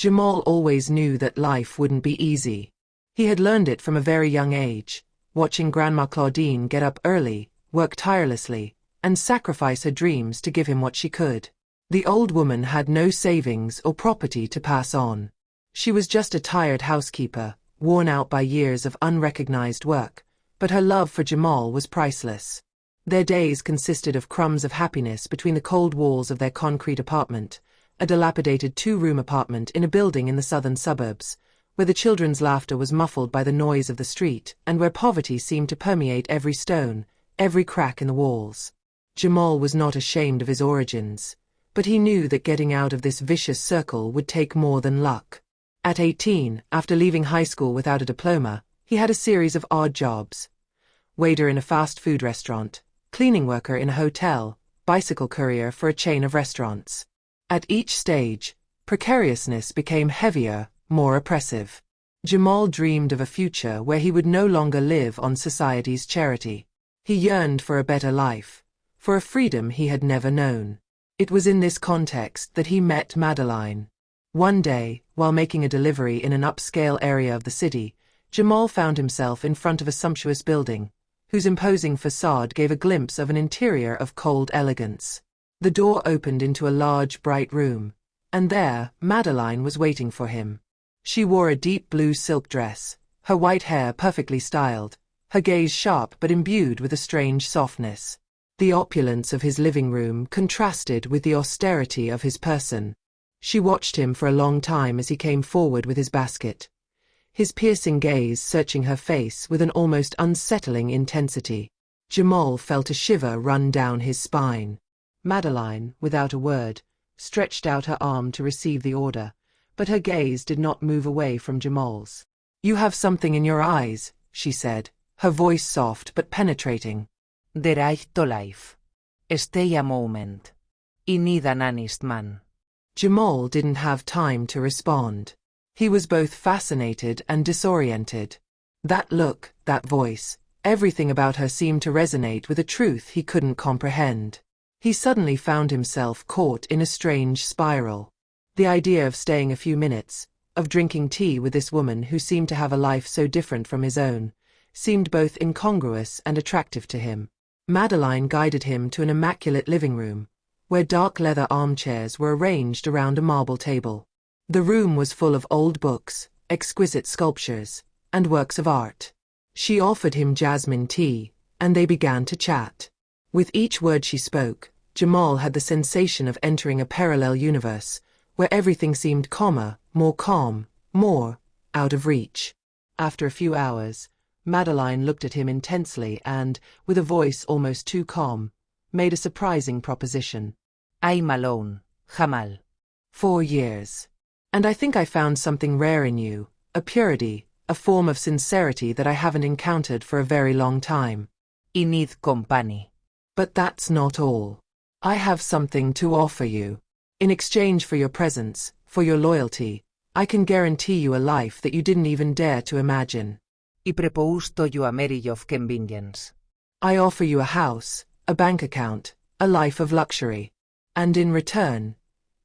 Jamal always knew that life wouldn't be easy. He had learned it from a very young age, watching Grandma Claudine get up early, work tirelessly, and sacrifice her dreams to give him what she could. The old woman had no savings or property to pass on. She was just a tired housekeeper, worn out by years of unrecognized work, but her love for Jamal was priceless. Their days consisted of crumbs of happiness between the cold walls of their concrete apartment, a dilapidated two-room apartment in a building in the southern suburbs, where the children's laughter was muffled by the noise of the street and where poverty seemed to permeate every stone, every crack in the walls. Jamal was not ashamed of his origins, but he knew that getting out of this vicious circle would take more than luck. At 18, after leaving high school without a diploma, he had a series of odd jobs. Waiter in a fast food restaurant, cleaning worker in a hotel, bicycle courier for a chain of restaurants. At each stage, precariousness became heavier, more oppressive. Jamal dreamed of a future where he would no longer live on society's charity. He yearned for a better life, for a freedom he had never known. It was in this context that he met Madeline. One day, while making a delivery in an upscale area of the city, Jamal found himself in front of a sumptuous building, whose imposing facade gave a glimpse of an interior of cold elegance. The door opened into a large, bright room, and there, Madeline was waiting for him. She wore a deep blue silk dress, her white hair perfectly styled, her gaze sharp but imbued with a strange softness. The opulence of his living room contrasted with the austerity of his person. She watched him for a long time as he came forward with his basket, his piercing gaze searching her face with an almost unsettling intensity. Jamal felt a shiver run down his spine. Madeline, without a word, stretched out her arm to receive the order, but her gaze did not move away from Jamal's. "You have something in your eyes," she said, her voice soft but penetrating. The right to life. Stay a moment. I need an honest man. Jamal didn't have time to respond. He was both fascinated and disoriented. That look, that voice, everything about her seemed to resonate with a truth he couldn't comprehend. He suddenly found himself caught in a strange spiral. The idea of staying a few minutes, of drinking tea with this woman who seemed to have a life so different from his own, seemed both incongruous and attractive to him. Madeline guided him to an immaculate living room, where dark leather armchairs were arranged around a marble table. The room was full of old books, exquisite sculptures, and works of art. She offered him jasmine tea, and they began to chat. With each word she spoke, Jamal had the sensation of entering a parallel universe, where everything seemed calmer, more calm, more out of reach. After a few hours, Madeline looked at him intensely and, with a voice almost too calm, made a surprising proposition. I'm alone, Jamal. 4 years. And I think I found something rare in you, a purity, a form of sincerity that I haven't encountered for a very long time. I need company. But that's not all. I have something to offer you. In exchange for your presence, for your loyalty, I can guarantee you a life that you didn't even dare to imagine. I propose to you a marriage of convenience. I offer you a house, a bank account, a life of luxury. And in return,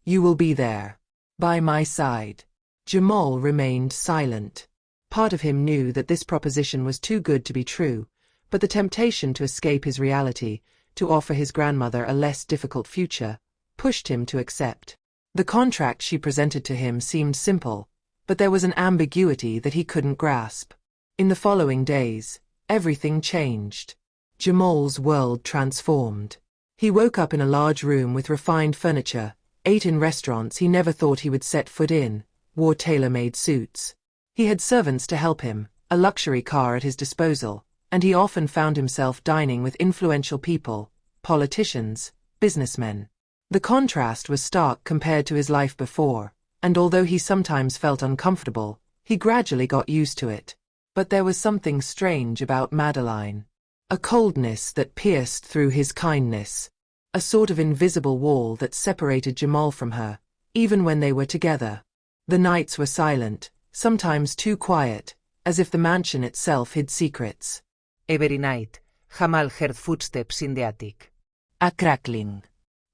you will be there, by my side. Jamal remained silent. Part of him knew that this proposition was too good to be true, but the temptation to escape his reality, to offer his grandmother a less difficult future, pushed him to accept. The contract she presented to him seemed simple, but there was an ambiguity that he couldn't grasp. In the following days, everything changed. Jamal's world transformed. He woke up in a large room with refined furniture, ate in restaurants he never thought he would set foot in, wore tailor-made suits. He had servants to help him, a luxury car at his disposal, and he often found himself dining with influential people, politicians, businessmen. The contrast was stark compared to his life before, and although he sometimes felt uncomfortable, he gradually got used to it. But there was something strange about Madeline. A coldness that pierced through his kindness. A sort of invisible wall that separated Jamal from her, even when they were together. The nights were silent, sometimes too quiet, as if the mansion itself hid secrets. Every night, Jamal heard footsteps in the attic. A crackling.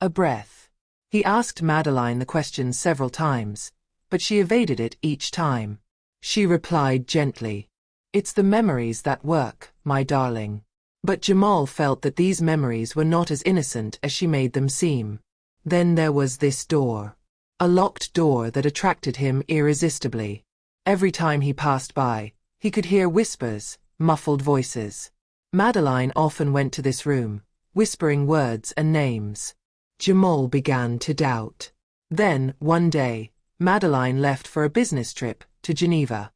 A breath. He asked Madeline the question several times, but she evaded it each time. She replied gently, "It's the memories that work, my darling." But Jamal felt that these memories were not as innocent as she made them seem. Then there was this door. A locked door that attracted him irresistibly. Every time he passed by, he could hear whispers, muffled voices. Madeline often went to this room, whispering words and names. Jamal began to doubt. Then, one day, Madeline left for a business trip to Geneva.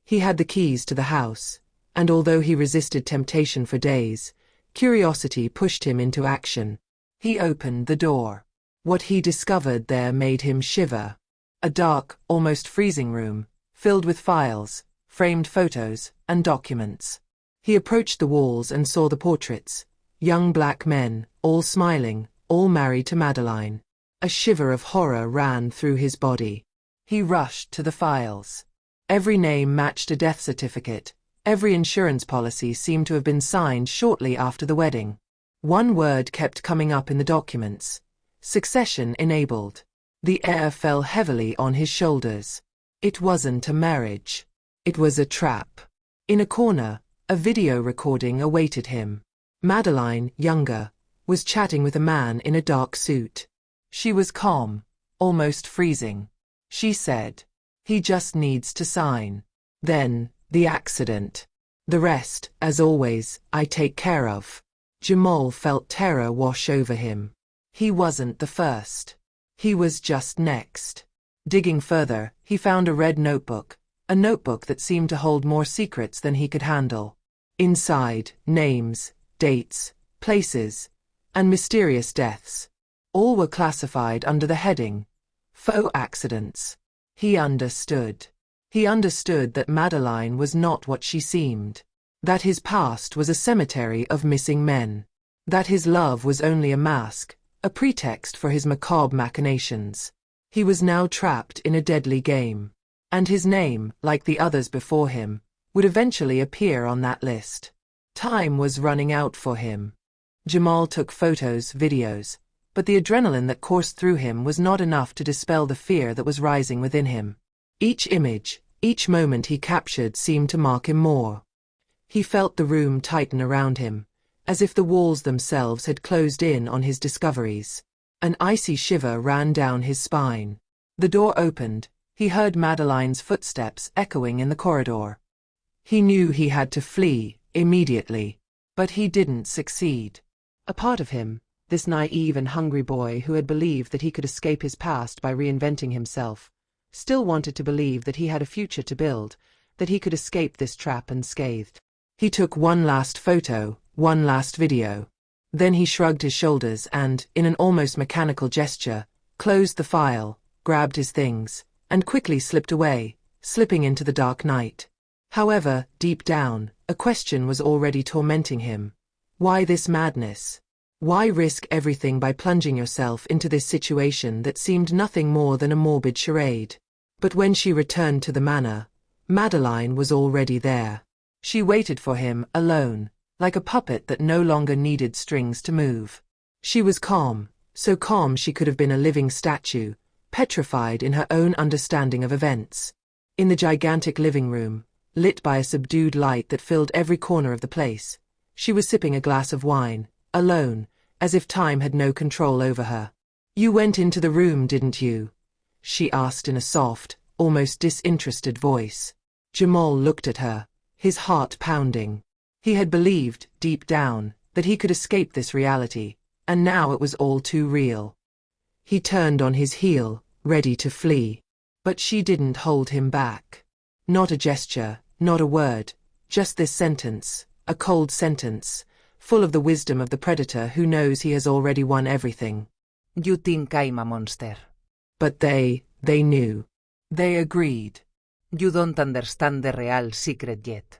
He had the keys to the house, and although he resisted temptation for days, curiosity pushed him into action. He opened the door. What he discovered there made him shiver. A dark, almost freezing room, filled with files, framed photos, and documents. He approached the walls and saw the portraits. Young black men, all smiling, all married to Madeline. A shiver of horror ran through his body. He rushed to the files. Every name matched a death certificate. Every insurance policy seemed to have been signed shortly after the wedding. One word kept coming up in the documents: succession enabled. The air fell heavily on his shoulders. It wasn't a marriage. It was a trap. In a corner, a video recording awaited him. Madeline, younger, was chatting with a man in a dark suit. She was calm, almost freezing. She said, "He just needs to sign." Then, the accident. "The rest, as always, I take care of." Jamal felt terror wash over him. He wasn't the first. He was just next. Digging further, he found a red notebook, a notebook that seemed to hold more secrets than he could handle. Inside, names, dates, places, and mysterious deaths. All were classified under the heading, faux accidents. He understood. He understood that Madeline was not what she seemed. That his past was a cemetery of missing men. That his love was only a mask, a pretext for his macabre machinations. He was now trapped in a deadly game. And his name, like the others before him, would eventually appear on that list. Time was running out for him. Jamal took photos, videos, but the adrenaline that coursed through him was not enough to dispel the fear that was rising within him. Each image, each moment he captured seemed to mark him more. He felt the room tighten around him, as if the walls themselves had closed in on his discoveries. An icy shiver ran down his spine. The door opened. He heard Madeline's footsteps echoing in the corridor. He knew he had to flee, immediately. But he didn't succeed. A part of him, this naive and hungry boy who had believed that he could escape his past by reinventing himself, still wanted to believe that he had a future to build, that he could escape this trap unscathed. He took one last photo, one last video. Then he shrugged his shoulders and, in an almost mechanical gesture, closed the file, grabbed his things, and quickly slipped away, slipping into the dark night. However, deep down, a question was already tormenting him. Why this madness? Why risk everything by plunging yourself into this situation that seemed nothing more than a morbid charade? But when she returned to the manor, Madeline was already there. She waited for him, alone, like a puppet that no longer needed strings to move. She was calm, so calm she could have been a living statue, petrified in her own understanding of events. In the gigantic living room, lit by a subdued light that filled every corner of the place, she was sipping a glass of wine, alone, as if time had no control over her. "You went into the room, didn't you?" she asked in a soft, almost disinterested voice. Jamal looked at her, his heart pounding. He had believed, deep down, that he could escape this reality, and now it was all too real. He turned on his heel, ready to flee. But she didn't hold him back. Not a gesture, not a word, just this sentence, a cold sentence, full of the wisdom of the predator who knows he has already won everything. "You think I'm a monster. But they knew. They agreed. You don't understand the real secret yet."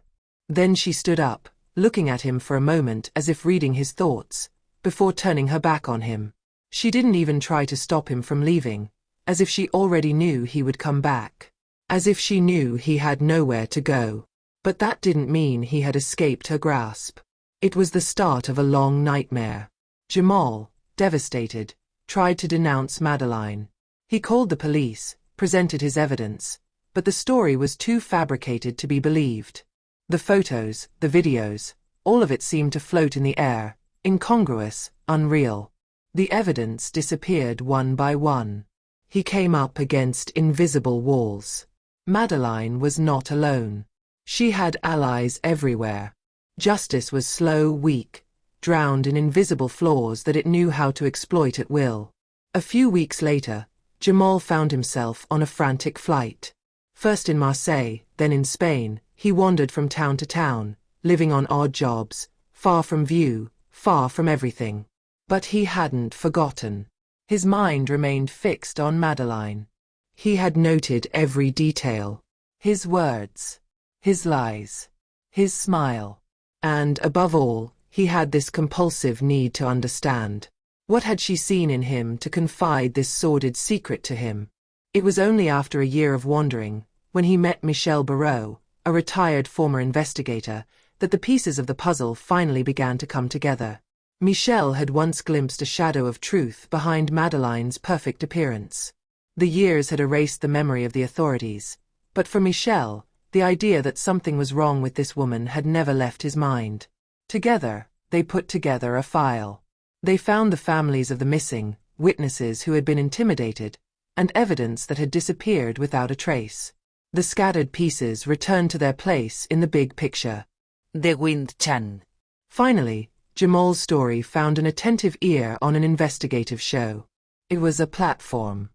Then she stood up, looking at him for a moment as if reading his thoughts, before turning her back on him. She didn't even try to stop him from leaving, as if she already knew he would come back. As if she knew he had nowhere to go. But that didn't mean he had escaped her grasp. It was the start of a long nightmare. Jamal, devastated, tried to denounce Madeline. He called the police, presented his evidence, but the story was too fabricated to be believed. The photos, the videos, all of it seemed to float in the air, incongruous, unreal. The evidence disappeared one by one. He came up against invisible walls. Madeline was not alone. She had allies everywhere. Justice was slow, weak, drowned in invisible flaws that it knew how to exploit at will. A few weeks later, Jamal found himself on a frantic flight. First in Marseille, then in Spain, he wandered from town to town, living on odd jobs, far from view, far from everything. But he hadn't forgotten. His mind remained fixed on Madeline. He had noted every detail. His words, his lies, his smile. And, above all, he had this compulsive need to understand. What had she seen in him to confide this sordid secret to him? It was only after a year of wandering, when he met Michel Barreau, a retired former investigator, that the pieces of the puzzle finally began to come together. Michel had once glimpsed a shadow of truth behind Madeline's perfect appearance. The years had erased the memory of the authorities, but for Michel, the idea that something was wrong with this woman had never left his mind. Together, they put together a file. They found the families of the missing, witnesses who had been intimidated, and evidence that had disappeared without a trace. The scattered pieces returned to their place in the big picture. The Wind Chan. Finally, Jamal's story found an attentive ear on an investigative show. It was a platform.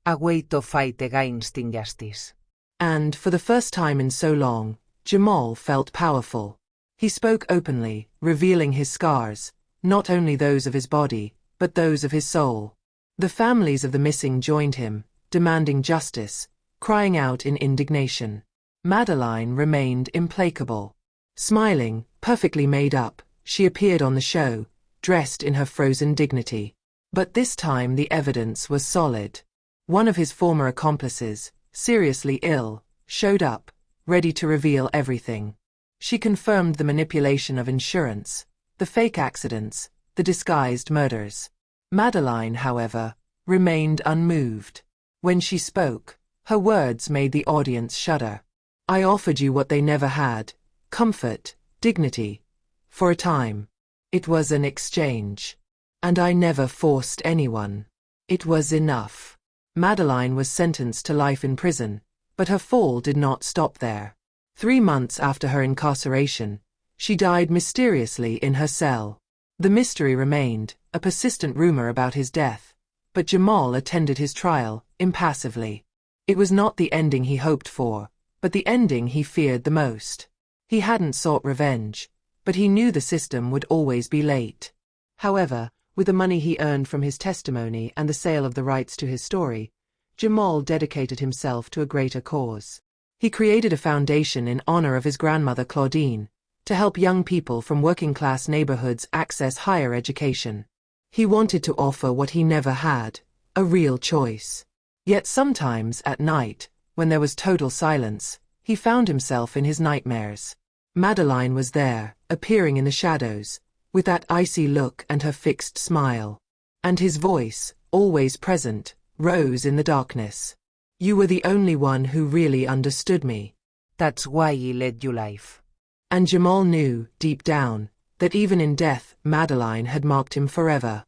A way to fight against injustice. And, for the first time in so long, Jamal felt powerful. He spoke openly, revealing his scars, not only those of his body, but those of his soul. The families of the missing joined him, demanding justice, crying out in indignation. Madeline remained implacable. Smiling, perfectly made up, she appeared on the show, dressed in her frozen dignity. But this time the evidence was solid. One of his former accomplices, seriously ill, showed up, ready to reveal everything. She confirmed the manipulation of insurance, the fake accidents, the disguised murders. Madeline, however, remained unmoved. When she spoke, her words made the audience shudder. I offered you what they never had, comfort, dignity. For a time. It was an exchange. And I never forced anyone. It was enough. Madeline was sentenced to life in prison, but her fall did not stop there. 3 months after her incarceration, she died mysteriously in her cell. The mystery remained, a persistent rumor about his death, but Jamal attended his trial, impassively. It was not the ending he hoped for, but the ending he feared the most. He hadn't sought revenge, but he knew the system would always be late. However, with the money he earned from his testimony and the sale of the rights to his story, Jamal dedicated himself to a greater cause. He created a foundation in honor of his grandmother Claudine, to help young people from working-class neighborhoods access higher education. He wanted to offer what he never had, a real choice. Yet sometimes, at night, when there was total silence, he found himself in his nightmares. Madeline was there, appearing in the shadows, with that icy look and her fixed smile. And his voice, always present, rose in the darkness. You were the only one who really understood me. That's why he led you life. And Jamal knew, deep down, that even in death, Madeline had marked him forever.